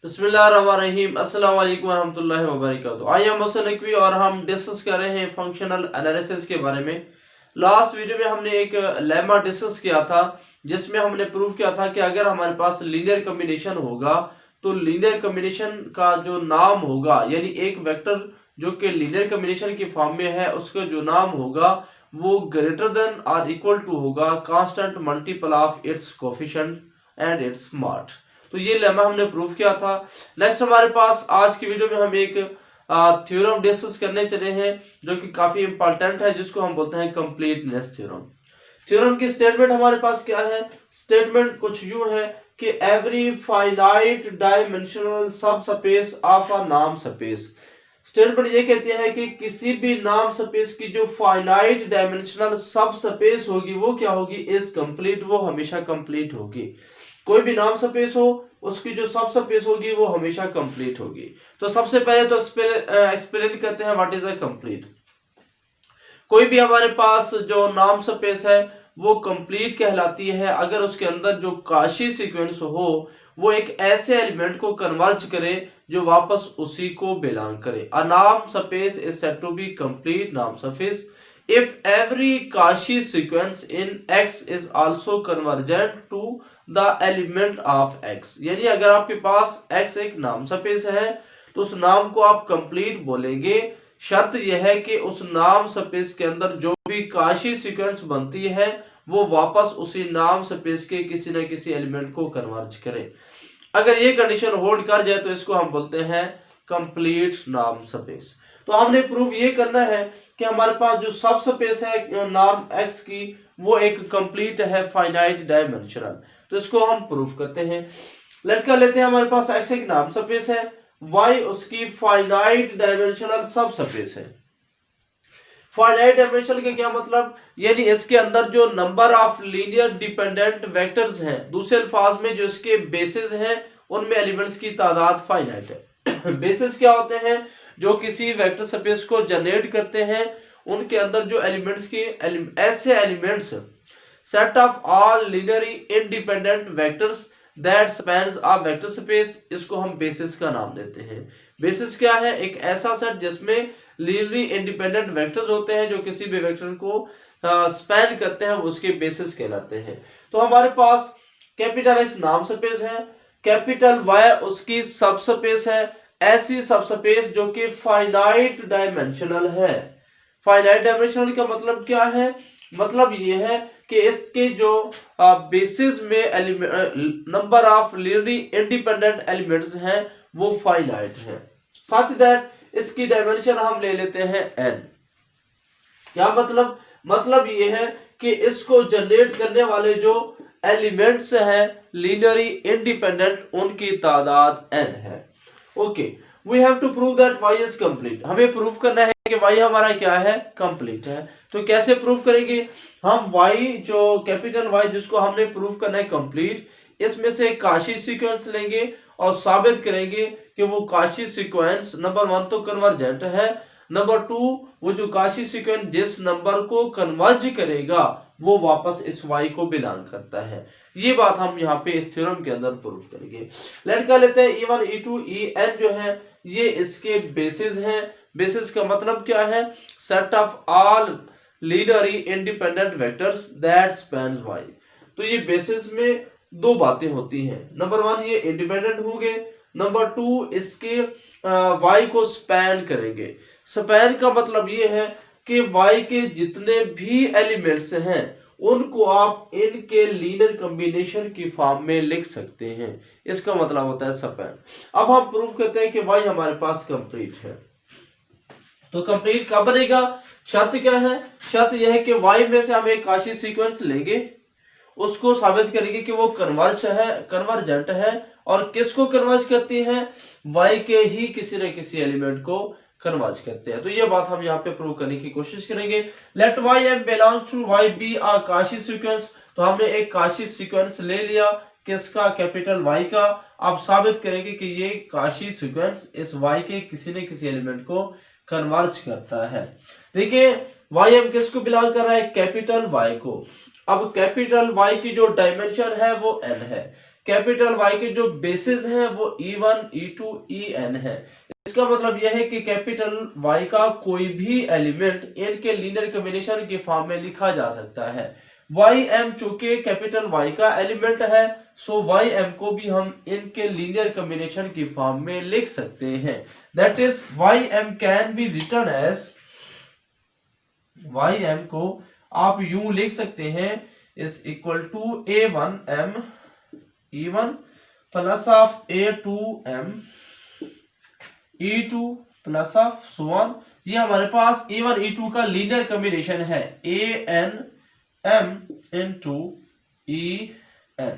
बिस्मिल्लाहिर्रहमानिर्रहीम अस्सलाम वालेकुम रहमतुल्लाहि व बरकातहू। आई एम मोहसिन नकवी और हम डिस्कस कर रहे हैं फंक्शनल एनालिसिस के बारे में। लास्ट वीडियो में हमने एक लेमा डिस्कस किया था जिसमें हमने प्रूव किया था कि अगर हमारे पास लीनियर कॉम्बिनेशन होगा तो लीनियर कॉम्बिनेशन का जो नाम होगा यानी एक वेक्टर जो कि लीनियर कॉम्बिनेशन की फॉर्म में है उसका जो नाम होगा वो ग्रेटर देन और इक्वल टू होगा constant multiple of its coefficient and it's mod. तो ये लेमा हमने प्रूव किया था। नेक्स्ट हमारे पास आज की वीडियो में हम एक थ्योरम डिस्कस करने चले हैं जो कि काफी इंपॉर्टेंट है जिसको हम बोलते हैं कंप्लीटनेस थ्योरम। थ्योरम की स्टेटमेंट हमारे पास क्या है? स्टेटमेंट कुछ यूं है कि एवरी फाइनाइट डायमेंशनल सब स्पेस ऑफ अ नाम स्पेस। स्टेटमेंट ये कहती है कि किसी भी नाम स्पेस की जो फाइनाइट डायमेंशनल सब स्पेस होगी वो क्या होगी? इज कंप्लीट, वो हमेशा कंप्लीट होगी। कोई भी नाम स्पेस हो उसकी जो सब स्पेस होगी वो हमेशा कंप्लीट होगी। तो सबसे पहले तो एक्सप्लेन करते हैं व्हाट इज अ कंप्लीट। कोई भी हमारे पास जो नाम स्पेस है वो कंप्लीट कहलाती है अगर उसके अंदर जो काशी सीक्वेंस हो वो एक ऐसे एलिमेंट को कन्वर्ज करे जो वापस उसी को बिलोंग करे। अ नाम space is said to be complete नाम space if every Cauchy sequence in X is also convergent to the element of X। यानी अगर आपके पास X एक नाम स्पेस है तो उस नाम को आप कंप्लीट बोलेंगे। शर्त यह है कि उस नाम स्पेस के अंदर जो भी काशी सीक्वेंस बनती है वो वापस उसी नाम स्पेस के किसी न किसी एलिमेंट को कन्वर्ज करे। अगर ये कंडीशन होल्ड कर जाए तो इसको हम बोलते हैं कंप्लीट नाम स्पेस। तो हमने प्रूव ये करना है कि हमारे पास जो सब स्पेस है नाम एक्स की वो एक कंप्लीट है फाइनाइट डायमेंशनल। तो इसको हम प्रूव करते हैं। लड़का लेते हैं हमारे पास एक्स एक नाम स्पेस है, वाई उसकी फाइनाइट डायमेंशनल सब स्पेस है। फाइनाइट डायमेंशन का क्या मतलब? यानी इसके अंदर जो number of linear dependent vectors हैं, दूसरे अल्फाज में जो इसके बेसिस हैं उनमें एलिमेंट्स की तादाद फाइनाइट है। बेसिस क्या होते हैं? जो किसी वेक्टर स्पेस को जनरेट करते हैं उनके अंदर जो एलिमेंट्स की ऐसे elements set of all linearly independent vectors that spans a vector space, इसको हम बेसिस का नाम देते हैं। बेसिस क्या है? एक ऐसा सेट जिसमें लीनियरली इंडिपेंडेंट वेक्टर्स होते हैं जो किसी भी वेक्टर को स्पैन करते हैं उसके बेसिस कहलाते हैं। तो हमारे पास कैपिटल एक्स नाम स्पेस है, कैपिटल वाई उसकी सब स्पेस है, ऐसी सब स्पेस जो कि फाइनाइट डायमेंशनल है। फाइनाइट डायमेंशनल का मतलब क्या है? मतलब ये है कि इसके जो बेसिस में number of linearly independent elements हैं वो फाइनाइट हैं। साथ ही दैट इसकी डायमेंशन हम ले लेते हैं n। क्या मतलब? मतलब ये है कि इसको जनरेट करने वाले जो एलिमेंट्स हैं लीनियरली इंडिपेंडेंट उनकी तादाद n है। Okay, we have to prove that y is complete. हमें प्रूव करना है कि y हमारा क्या है? कंप्लीट है। तो कैसे प्रूव करेंगे? हम y जो कैपिटल Y जिसको हमने प्रूव करना है कंप्लीट, इसमें से काशी सीक्वेंस लेंगे और साबित करेंगे कि वो काशी सीक्वेंस नंबर 1 तो कन्वर्जेंट है, नंबर 2 वो जो काशी सीक्वेंस जिस नंबर को कन्वर्ज करेगा वो वापस इस y को बिलोंग करता है। ये बात हम यहाँ पे इस थ्योरम के अंदर प्रूव करेंगे। लड़का लेते हैं E1 E2 En जो है ये इसके बेसिस हैं। बेसिस का मतलब क्या है? Set of all linearly independent vectors that spans y। तो ये बेसिस में दो बातें होती हैं। नंबर 1 ये इंडिपेंडेंट होंगे, नंबर 2 इसके y को स्पैन करेंगे। स्पैन का मतलब ये है कि y के जितने भी एलिमेंट्स हैं उनको आप इनके लीनियर कॉम्बिनेशन की फॉर्म में लिख सकते हैं। इसका मतलब होता है स्पैन। अब हम प्रूव करते हैं कि y हमारे पास कंप्लीट है। तो कंप्लीट कब बनेगा? शर्त क्या है? शर्त यह है कि y में से हम एक काशी सीक्वेंस लेंगे, उसको साबित करेंगे कि वो कन्वर्जेंट है और किसको कन्वर्ज करती है? y के ही किसी न किसी एलिमेंट को कन्वर्ज करते हैं। तो ये बात हम यहाँ पे प्रूव करने की कोशिश करेंगे। Let y m belongs to y be a Cauchy sequence. तो हमने एक काशी सीक्वेंस ले लिया, किसका? कैपिटल Y का। अब साबित करेंगे कि ये काशी सीक्वेंस इस y के किसी न किसी एलिमेंट को कन्वर्ज करता है। देखिए y m किसको बिलोंग कर रहा है? कैपिटल Y को। अब कैपिटल Y की जो डायमेंशन है वो n है। कैपिटल वाई के जो बेसिस हैं वो E1, E2, En है। इसका मतलब यह है कि कैपिटल वाई का कोई भी एलिमेंट n के लीनियर कॉम्बिनेशन के फॉर्म में लिखा जा सकता है। Ym चूंकि कैपिटल वाई का एलिमेंट है, सो Ym को भी हम n के लीनियर कॉम्बिनेशन की फॉर्म में लिख सकते हैं। That is Ym can be written as, Ym को आप यूं लिख सकते हैं is equal to A1m E1 plus of A2m E2 plus of so on. ये हमारे पास E1 E2 का लीनियर कॉम्बिनेशन है ANM इनटू EN।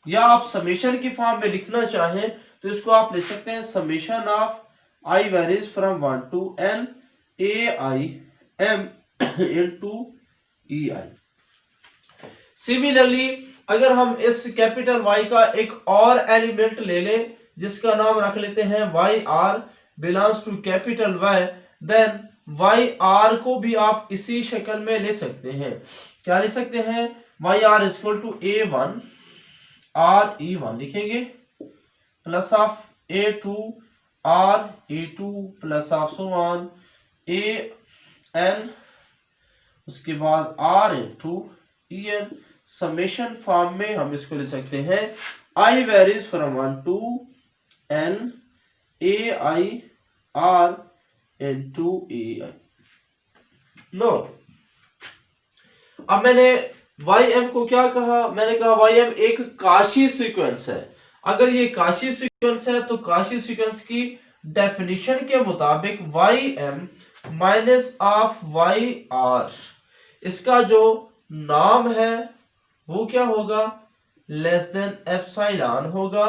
या आप समेशन की फॉर्म में लिखना चाहें तो इसको आप लिख सकते हैं summation of I varies from 1 to N AIM into EI। Similarly अगर हम इस कैपिटल Y का एक और एलिमेंट ले लें जिसका नाम रख लेते हैं YR belongs to capital Y, then YR को भी आप इसी शक्ल में ले सकते हैं। क्या लिख सकते हैं? YR is equal to A1 R E1 लिखेंगे plus of A2 R E2 plus of so on AN, उसके बाद R into EN। Summation form में हम इसको लिख सकते हैं I varies from 1 to N AIR into EI। No, अब मैंने Ym को क्या कहा? मैंने कहा Ym एक काशी सीक्वेंस है। अगर ये काशी सीक्वेंस है तो काशी सीक्वेंस की डेफिनेशन के मुताबिक Ym माइनस ऑफ YR, इसका जो नाम है वो क्या होगा? लेस देन एप्सिलॉन होगा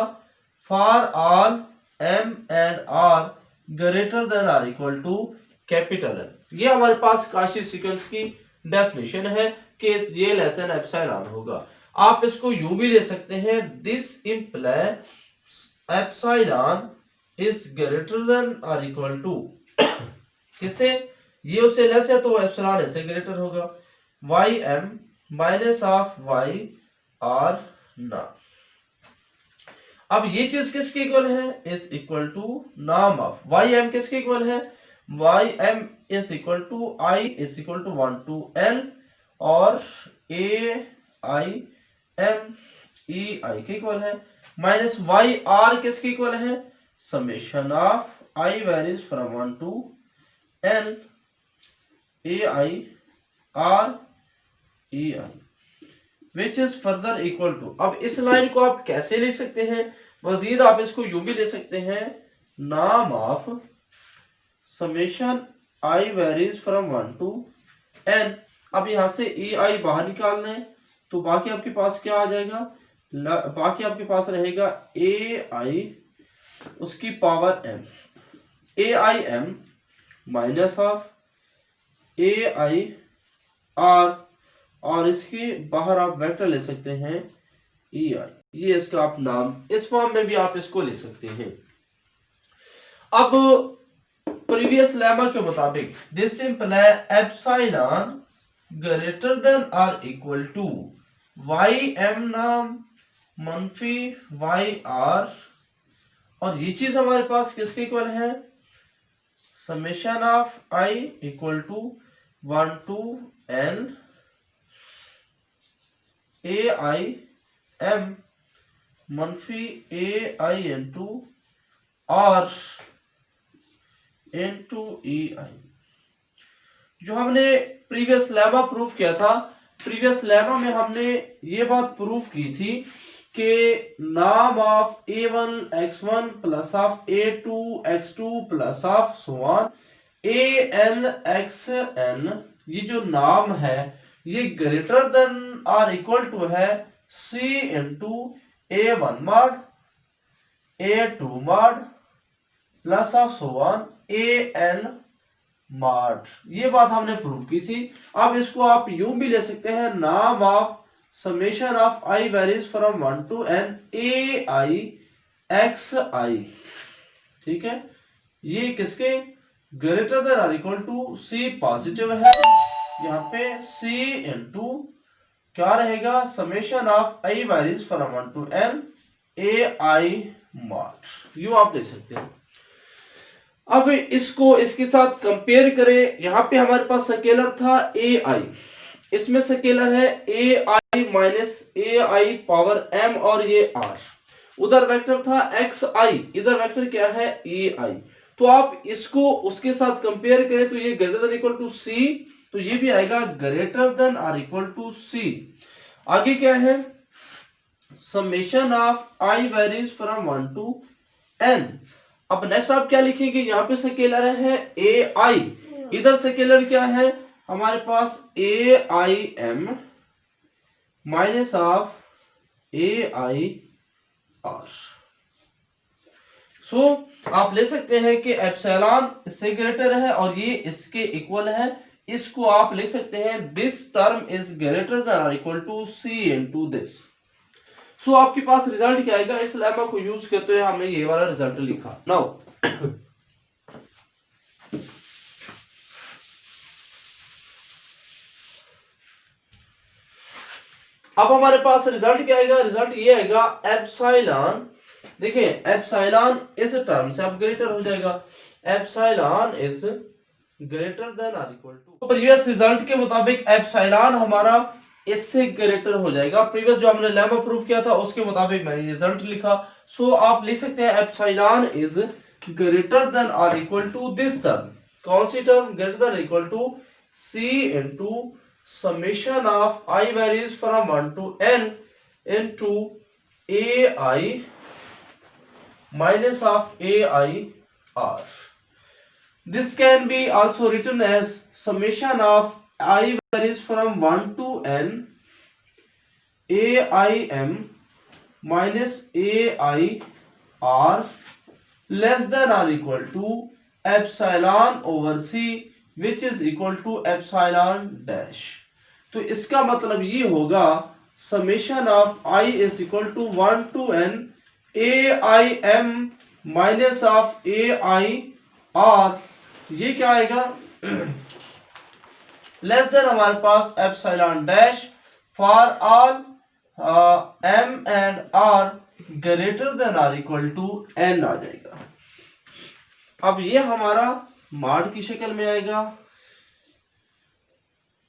for all M and R greater than or equal to capital N। ये हमारे पास काशी सीक्वेंस की डेफिनेशन है कि ये लेस देन एप्सिलॉन होगा। आप इसको यूं भी ले सकते हैं, this imply epsilon is greater than or equal to, किससे? ये उससे लेस है तो एप्सिलॉन इससे ग्रेटर होगा। Ym माइनस ऑफ YR ना। अब ये चीज किसके इक्वल है? इज इक्वल टू नाम ऑफ Ym किसके इक्वल है? Ym is equal to I is equal to 1 to L और AIM EI के इक्वल है, माइनस YR किसके इक्वल है? Summation of I varies from 1 to N AIR EI which is further equal to. अब इस line को आप कैसे लिख सकते हैं? मजीद आप इसको यूं भी ले सकते हैं, नाम of summation I varies from 1 to N। अब यहां से EI बाहर निकालना है तो बाकी आपके पास क्या आ जाएगा? बाकी आपके पास रहेगा AI उसकी power M, AIM minus of AIR और इसके बाहर आप वेक्टर ले सकते हैं EI। ये इसका आप नाम, इस फॉर्म में भी आप इसको ले सकते हैं। अब प्रीवियस लेमा के मुताबिक this imply epsilon greater than or equal to Ym नाम मनफी YR, और ये चीज हमारे पास किसके इक्वल है? Summation of I equal to 1 to N AIM मनफी AI into R into EI। जो हमने प्रीवियस लेमा प्रूफ किया था, प्रीवियस लेमा में हमने ये बात प्रूफ की थी कि नाम of A1 x1 plus of A2 x2 plus of so on AN xn, ये जो नाम है ये greater than or equal to है C into A1 mod A2 mod plus of so on AN mod. ये बात हमने प्रूव की थी। अब इसको आप यूं भी ले सकते हैं, नाम of summation of I varies from 1 to N AI xi। ठीक है, ये किसके? Greater than or equal to C positive है, यहाँ पे C इंटू क्या रहेगा? Summation of I varies from 1 to N A I mod, यूं आप देख सकते हैं। अब इसको इसके साथ कंपेयर करें, यहां पे हमारे पास स्केलर था ए आई, इसमें स्केलर है A I minus A I power M और ये आर, उधर वेक्टर था एक्स आई, इधर वेक्टर क्या है ए आई। तो आप इसको उसके साथ कंपेयर करें तो ये greater than equal to C, तो ये भी आएगा ग्रेटर देन और इक्वल टू सी। आगे क्या है, summation of I varies from 1 to n। अब नेक्स्ट आप क्या लिखेंगे, यहां पे स्केलर है ए आई, इधर स्केलर क्या है हमारे पास A I M minus of A I R. So आप ले सकते हैं कि एप्सिलॉन इससे ग्रेटर है और ये इसके इक्वल है, इसको आप ले सकते हैं this term is greater than और equal to C into this. So आपके पास रिजल्ट क्या आएगा, इस लेमा को यूज करते हुए हमने ये वाला रिजल्ट लिखा। नाउ अब हमारे पास रिजल्ट क्या आएगा, रिजल्ट ये आएगा एप्सिलॉन, देखिए एप्सिलॉन इस टर्म से अब ग्रेटर हो जाएगा, एप्सिलॉन इज ग्रेटर देन और इक्वल टू, प्रीवियस रिजल्ट के मुताबिक एप्सिलॉन हमारा इससे ग्रेटर हो जाएगा। प्रीवियस जो हमने लेमा प्रूफ किया था उसके मुताबिक मैंने रिजल्ट लिखा। सो आप लिख सकते हैं एप्सिलॉन इज ग्रेटर देन और इक्वल टू दिस टर्म, कौन सी term, greater than equal to C into summation of I varies from 1 to n into ai minus of ai r. This can be also written as summation of I varies from 1 to n aim minus ai r less than or equal to epsilon over c which is equal to epsilon dash। तो इसका मतलब ये होगा summation of I is equal to 1 to n A I M minus of A I R, ये क्या आएगा less than हमारे पास epsilon dash for all M and R greater than और इक्वल टू n आ जाएगा। अब ये हमारा मॉड की शक्ल में आएगा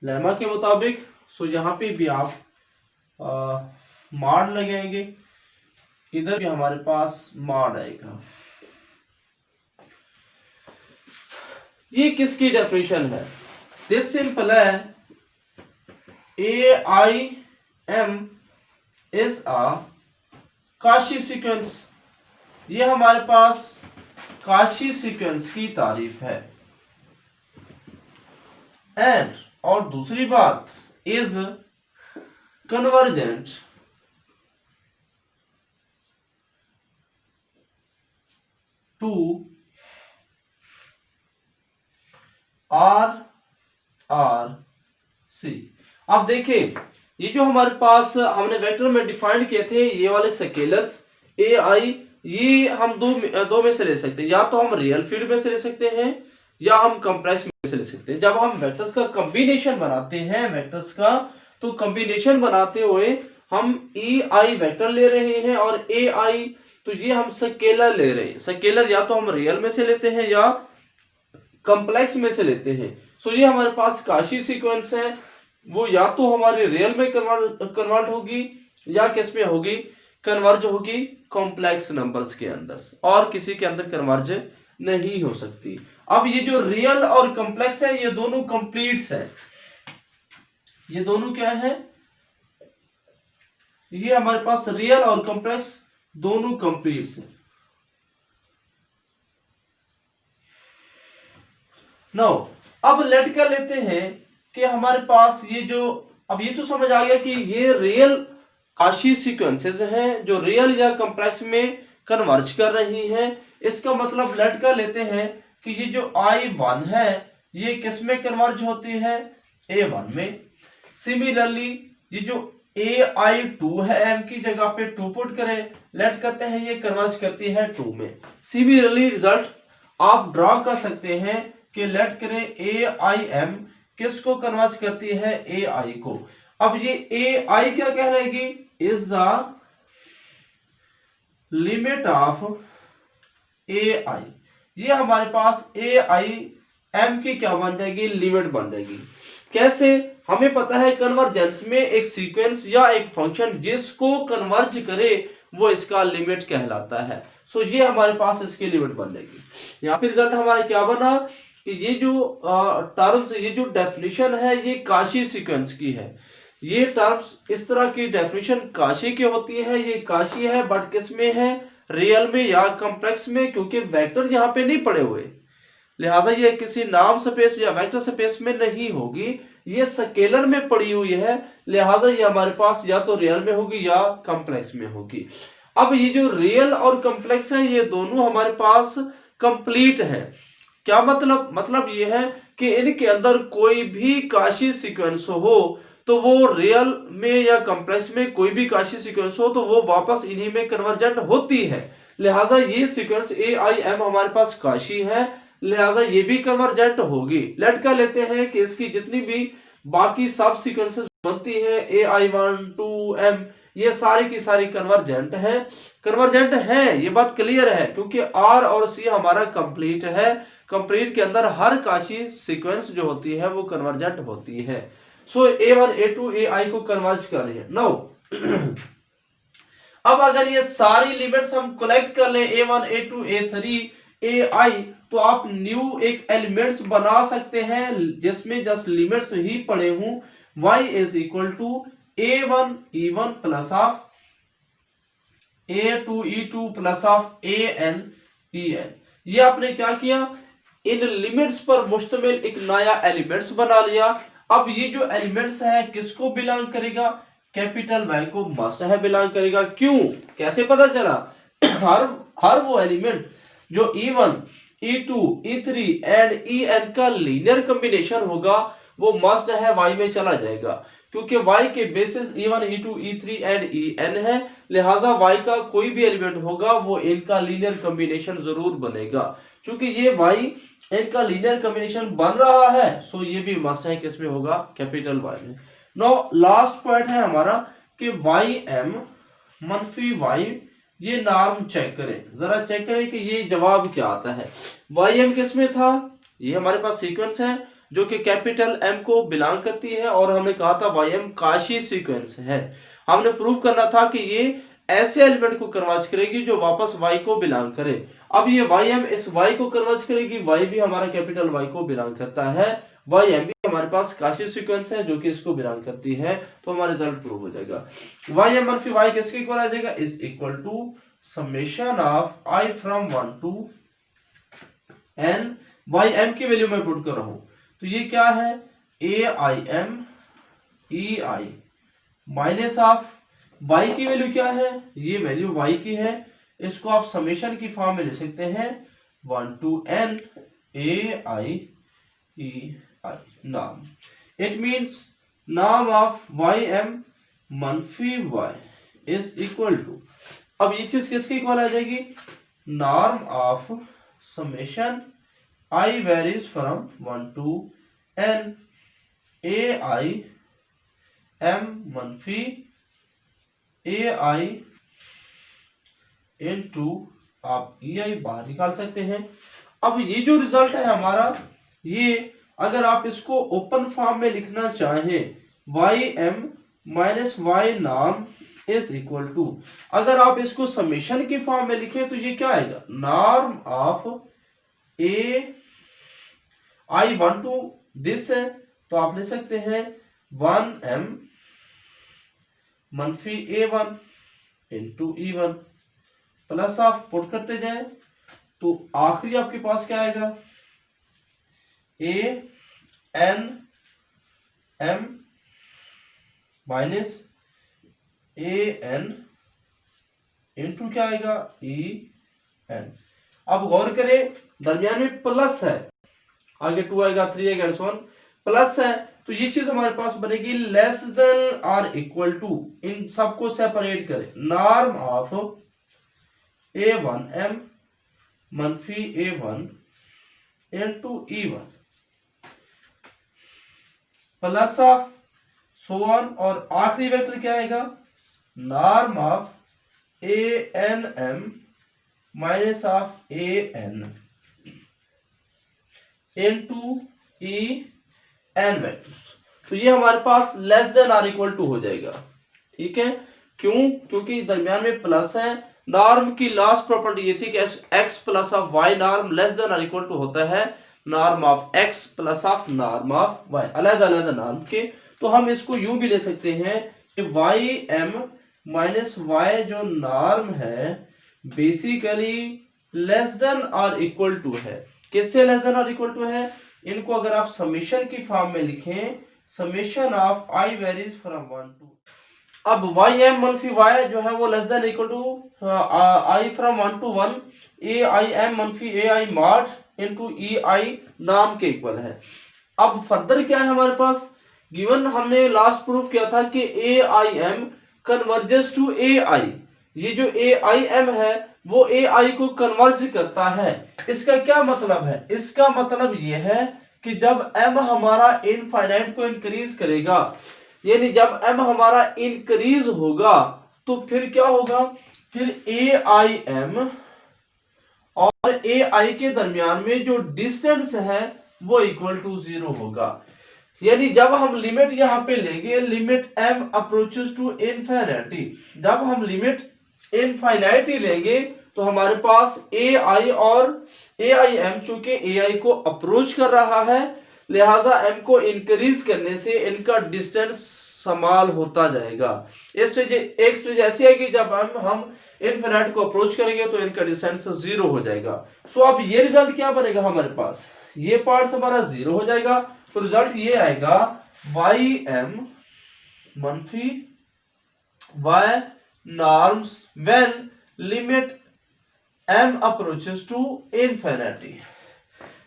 लेमा के मुताबिक। सो यहां पे भी आप मॉड लगाएंगे, इधर भी हमारे पास मॉड आएगा। ये किसकी डेफिनेशन है, दिस सिंपल है A I M is a Cauchy sequence, ये हमारे पास काशी सीक्वेंस की तारीफ है। एंड और दूसरी बात is convergent to R or C. अब देखिए ये जो हमारे पास हमने वेक्टर में डिफाइन किए थे ये वाले स्केलर्स ए आई, ये हम दो में से ले सकते हैं, या तो हम रियल फील्ड में से ले सकते हैं या हम कॉम्प्लेक्स में से ले सकते हैं। जब हम वेक्टर्स का कॉम्बिनेशन बनाते हैं वेक्टर्स का, तो कॉम्बिनेशन बनाते हुए हम ए आई वेक्टर ले रहे हैं और ए आई, तो ये हम स्केलर ले रहे हैं। स्केलर या तो हम रियल में से लेते हैं या कॉम्प्लेक्स में से लेते हैं। सो ये हमारे पास काशी सीक्वेंस है, वो या तो हमारी रियल में कन्वर्ट होगी या किस में होगी, कन्वर्ज होगी कॉम्प्लेक्स नंबर्स के अंदर, और किसी के अंदर कन्वर्ज नहीं हो सकती। अब ये जो रियल और कॉम्प्लेक्स है ये दोनों कंप्लीट्स है, ये दोनों क्या है, ये हमारे पास रियल और कॉम्प्लेक्स दोनों कंप्लीट्स है। नो अब लेट कर लेते हैं कि हमारे पास ये जो, अब ये तो समझ आ गया कि ये रियल काशी सीक्वेंसेस हैं जो रियल या कॉम्प्लेक्स में कन्वर्ज कर रही हैं। इसका मतलब लेट कर लेते हैं कि ये जो I1 है ये किस में कन्वर्ज होती है, A1 में। सिमिलरली ये जो AI2 है M की जगह पे 2 पुट करें, लेट करते हैं ये कन्वर्ज करती है 2 में। सिमिलरली रिजल्ट आप ड्रॉ कर सकते हैं कि लेट करें AIM किसको कन्वर्ज करती है, AI को। अब ये AI क्या कहलाएगी, is the limit of A आई, ये हमारे पास ए आई एम की क्या बन जाएगी, लिमिट बन जाएगी। कैसे, हमें पता है कन्वर्जेंस में एक सीक्वेंस या एक फंक्शन जिसको कन्वर्ज करे वो इसका लिमिट कहलाता है। सो ये हमारे पास इसकी लिमिट बन जाएगी। यहाँ पे रिजल्ट हमारा क्या बना कि ये जो टर्म्स, ये जो डेफिनेशन है ये काशी सीक्वेंस की है। ये टर्म्स इस तरह की डेफिनेशन काशी की होती है, ये काशी है बट किस में है, रियल में या कॉम्प्लेक्स में, क्योंकि वेक्टर यहाँ पे नहीं पड़े हुए, लिहाजा ये किसी नाम स्पेस या वेक्टर स्पेस में नहीं होगी, ये स्केलर में पड़ी हुई है, लिहाजा ये हमारे पास या तो रियल में होगी या कॉम्प्लेक्स में होगी। अब ये जो रियल और कॉम्प्लेक्स है ये दोनों हमारे पास कंप्लीट है। क्या मतलब, मतलब ये है कि इनके अंदर कोई भी काशी सीक्वेंस हो तो वो रियल में या कॉम्प्लेक्स में कोई भी काशी सीक्वेंस हो तो वो वापस इन्हीं में कन्वर्जेंट होती है। लिहाजा ये सीक्वेंस ए आई एम हमारे पास काशी है, लिहाजा ये भी कन्वर्जेंट होगी। लेट कर लेते हैं कि इसकी जितनी भी बाकी सब सीक्वेंसेस बनती है A I one two M, ये सारी की सारी कन्वर्जेंट है। कन्वर्जेंट है ये बात क्लियर है क्योंकि आर और सी हमारा कंप्लीट है। कंप्लीट के अंदर हर काशी सीक्वेंस जो होती है वो कन्वर्जेंट होती है। सो ए वन ए टू ए आई को कन्वर्ज कर रही है। नो अब अगर ये सारी लिमिट्स हम कलेक्ट कर ले A one A two A three A I, तो आप न्यू एक एलिमेंट्स बना सकते हैं जिसमें जस्ट लिमिट्स ही पड़े हों। y is equal to A one E one plus of A two E two plus of A N E N. ये आपने क्या किया, इन लिमिट्स पर मुश्तमिल एक नया एलिमेंट्स बना लिया। अब ये जो एलिमेंट्स है किसको बिलोंग करेगा, कैपिटल वाई को मस्ट है बिलोंग करेगा। क्यों, कैसे पता चला हर वो एलिमेंट जो E1, E2, E3 and En का लीनियर कॉम्बिनेशन होगा वो मस्ट है Y में चला जाएगा, क्योंकि Y के basis E1, E2, E3 and En है, लिहाजा Y का कोई भी एलिमेंट होगा वो इनका लीनियर कॉम्बिनेशन जरूर बनेगा। क्योंकि ये Y इनका लीनियर कॉम्बिनेशन बन रहा है सो ये भी मस्ट है किसमें होगा, कैपिटल Y में। नो लास्ट पॉइंट है हमारा कि YM मनफी Y, ये नाम चेक करें, जरा चेक करें कि ये जवाब क्या आता है। YM किस में था, ये हमारे पास सीक्वेंस है जो कि कैपिटल M को बिलोंग करती है और हमने कहा था YM काशी सीक्वेंस है। हमने प्रूव करना था कि ये ऐसे एलिमेंट को कन्वर्ज करेगी जो वापस Y को बिलोंग करे। अब ये YM इस Y को कन्वर्ज करेगी, Y भी हमारा कैपिटल Y को बिलोंग करता है, YM भी हमारे पास काशी सीक्वेंस है जो कि इसको बिलोंग करती है, तो हमारा रिजल्ट प्रूव हो जाएगा। YM मनफी Y किसके इक्वल आ जाएगा, is equal to summation of I from 1 to N YM की वैल्यू मैं पुट कर रहा हूं, तो ये क्या है AIM EI minus of Y की वैल्यू क्या है, ये वैल्यू Y की है, इसको आप समेशन की फॉर्म में ले सकते हैं 1 टू N AIEI नाम। इट मींस नाम ऑफ YM मनफी Y इज इक्वल टू, अब ये चीज किसके इक्वल आ जाएगी, norm of summation I varies from 1 to N AIM मनफी AI इनटू आप EI बाहर निकाल सकते हैं। अब ये जो रिजल्ट है हमारा, ये अगर आप इसको ओपन फॉर्म में लिखना चाहें YM माइनस Y नाम इज इक्वल टू, अगर आप इसको समेशन की फॉर्म में लिखें तो ये क्या आएगा, norm of I1 to this है, तो आप ले सकते हैं 1M मनफी A1 इंटू E1 प्लस आप पुट करते जाए तो आखिरी आपके पास क्या आएगा, ANM माइनस AN इंटू क्या आएगा EN। अब गौर करें दरमियान में प्लस है, आगे 2 आएगा 3 आएगा एंड सो ऑन, प्लस है तो ये चीज हमारे पास बनेगी लेस देन और इक्वल टू, इन सबको सेपरेट करें, नॉर्म ऑफ A1M मनफी A1 इनटू E1 plus of so on, और आखिरी वेक्टर क्या आएगा, norm of ANM minus of AN into EN vectors. तो ये हमारे पास less than or equal to हो जाएगा। ठीक है, क्यों? क्योंकि दरमियान में प्लस है। नॉर्म की लास्ट प्रॉपर्टी ये थी कि x plus of y norm less than or equal to होता है norm of x plus of norm of y, अलग अलग नॉर्म के। तो हम इसको यूं भी ले सकते हैं कि वाई एम माइनस वाई जो नॉर्म है बेसिकली लेस देन और इक्वल टू है। किससे लेस देन और इक्वल टू है? इनको अगर आप समेशन की फॉर्म में लिखें, summation of I varies from 1 to, अब वाई एम मनफी वाई जो है वो less than equal to i from 1 to 1 a I m मनफी ए आई मॉड इनटू ई आई नाम के इक्वल है। अब फर्दर क्या है हमारे पास? गिवन हमने लास्ट प्रूफ किया था कि ए आई एम कन्वर्जेस टू ए आई। ये जो ए आई एम है वो ए आई को कन्वर्ज करता है। इसका क्या मतलब है? इसका मतलब ये है कि जब m हमारा इनफाइनाइट को इंक्रीज करेगा, यानी जब m हमारा इंक्रीज होगा तो फिर क्या होगा? फिर ए आई एम और ए आई के दरमियान में जो डिस्टेंस है वो इक्वल टू 0 होगा। यानी जब हम लिमिट यहां पे लेंगे, limit m approaches to infinity, जब हम लिमिट इनफाइनाइटी लेंगे तो हमारे पास ए आई और ए आई एम चूंकि ए आई को अप्रोच कर रहा है, लिहाजा m को इंक्रीज करने से इनका डिस्टेंस समाल होता जाएगा। एक स्टेज ऐसी आएगी जब हम इनफिनिटी को अप्रोच करेंगे तो इनका डिस्टेंस 0 हो जाएगा। सो अब ये रिजल्ट क्या बनेगा हमारे पास? ये पार्ट हमारा 0 हो जाएगा। तो रिजल्ट ये आएगा वाई एम मनफी y norms when limit m approaches to infinity.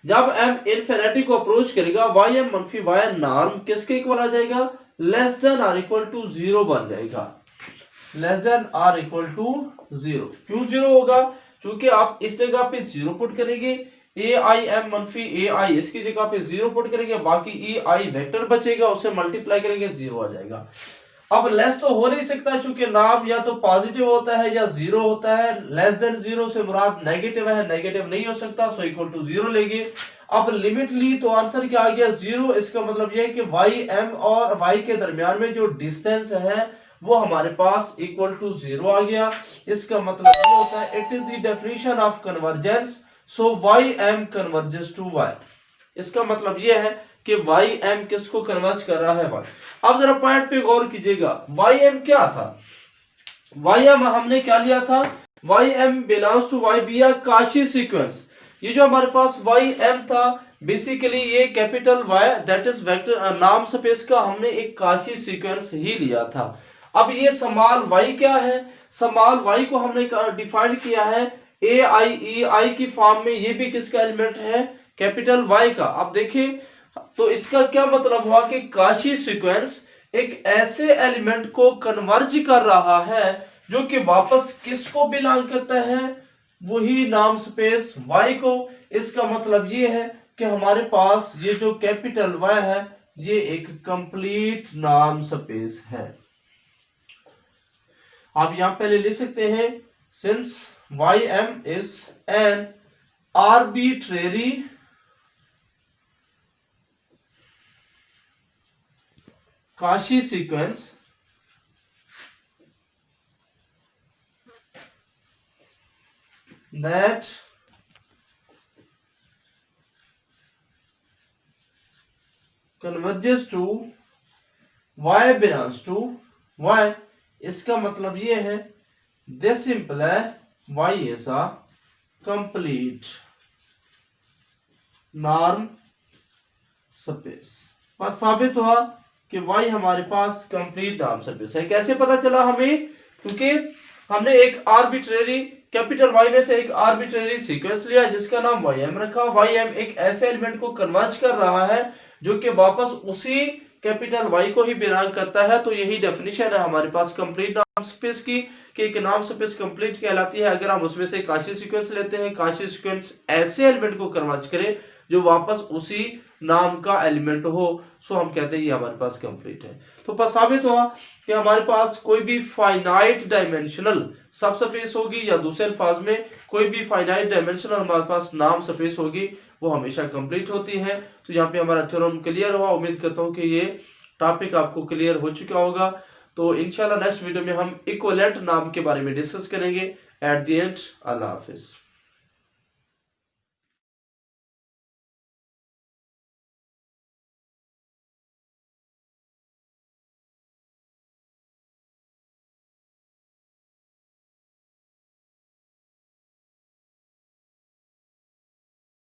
जब m इनफिनिटी को अप्रोच करेगा वाई एम मनफी वाई नॉर्म किसके इक्वल आ जाएगा? Less than or equal to 0 बन जाएगा। Less than or equal to 0। क्यों 0 होगा? क्योंकि आप इस जगह पे 0 पुट करेंगे, ए आई एम मनफी ए आई इसकी जगह पे 0 पुट करेंगे, बाकी ई आई वेक्टर बचेगा, उससे मल्टीप्लाई करेंगे 0 आ जाएगा। अब लेस तो हो नहीं सकता क्योंकि नाम या तो पॉजिटिव होता है या 0 होता है। लेस देन 0 से मुराद नेगेटिव है, नेगेटिव नहीं हो सकता, सो इक्वल टू 0 लेंगे। अब लिमिट ली तो आंसर क्या आ गया? 0। इसका मतलब यह है कि वाई एम और वाई के दरमियान में जो डिस्टेंस है वो हमारे पास इक्वल टू 0 आ गया। इसका मतलब ये होता है it is the definition of convergence, so y m converges to y. इसका मतलब यह है कि वाई एम किसको कन्वर्ज कर रहा है? वाई। अब जरा पॉइंट पे गौर कीजिएगा, वाई एम क्या था? वाई एम हमने क्या लिया था? Y m belongs to y be Cauchy sequence. ये जो हमारे पास वाई एम था बेसिकली ये capital y that is vector नाम स्पेस का हमने एक काशी सीक्वेंस ही लिया था। अब ये स्मॉल वाई क्या है? स्मॉल वाई को हमने डिफाइन किया है ए आई ई आई की फॉर्म में। ये भी किसका एलिमेंट है? कैपिटल वाई का। अब देखिए तो इसका क्या मतलब हुआ कि काशी सीक्वेंस एक ऐसे एलिमेंट को कन्वर्ज कर रहा है जो कि वापस किसको बिलोंग करता है? वही नाम स्पेस वाई को। इसका मतलब ये है कि हमारे पास ये जो कैपिटल वाई है ये एक कंप्लीट नाम स्पेस है। आप यहां पहले लिख सकते हैं since y m is an arbitrary Cauchy sequence that converges to y belongs to y। इसका मतलब ये है this imply y is a complete norm space। बस साबित हुआ कि y हमारे पास कंप्लीट नॉर्म स्पेस है। कैसे पता चला हमें? क्योंकि हमने एक आर्बिट्रेरी कैपिटल Y में से एक आर्बिट्रेरी सीक्वेंस लिया जिसका नाम YM रखा। YM एक ऐसे एलिमेंट को कन्वर्ज कर रहा है जो कि वापस उसी कैपिटल Y को ही बिलोंग करता है। तो यही डेफिनेशन है हमारे पास कंप्लीट नॉर्म स्पेस की कि एक नॉर्म स्पेस कंप्लीट कहलाती है अगर हम उसमें से काशी सीक्वेंस लेते हैं। काशी सीक्वेंस ऐसे एलिमेंट को कन्वर्ज करे जो वापस उसी नाम का एलिमेंट हो, सो हम कहते हैं ये हमारे पास कंप्लीट है। तो बस साबित हुआ कि हमारे पास कोई भी फाइनाइट डायमेंशनल सब स्पेस होगी या दूसरे अल्फाज में कोई भी फाइनाइट डायमेंशनल हमारे पास नाम स्पेस होगी वो हमेशा कंप्लीट होती है। तो यहाँ पे हमारा थ्योरम क्लियर हुआ। उम्मीद करता हूँ कि ये टॉपिक आपको क्लियर हो चुका होगा। तो इंशाल्लाह नेक्स्ट वीडियो में हम इक्विवेलेंट नाम के बारे में डिस्कस करेंगे। At the end, Allah Hafiz.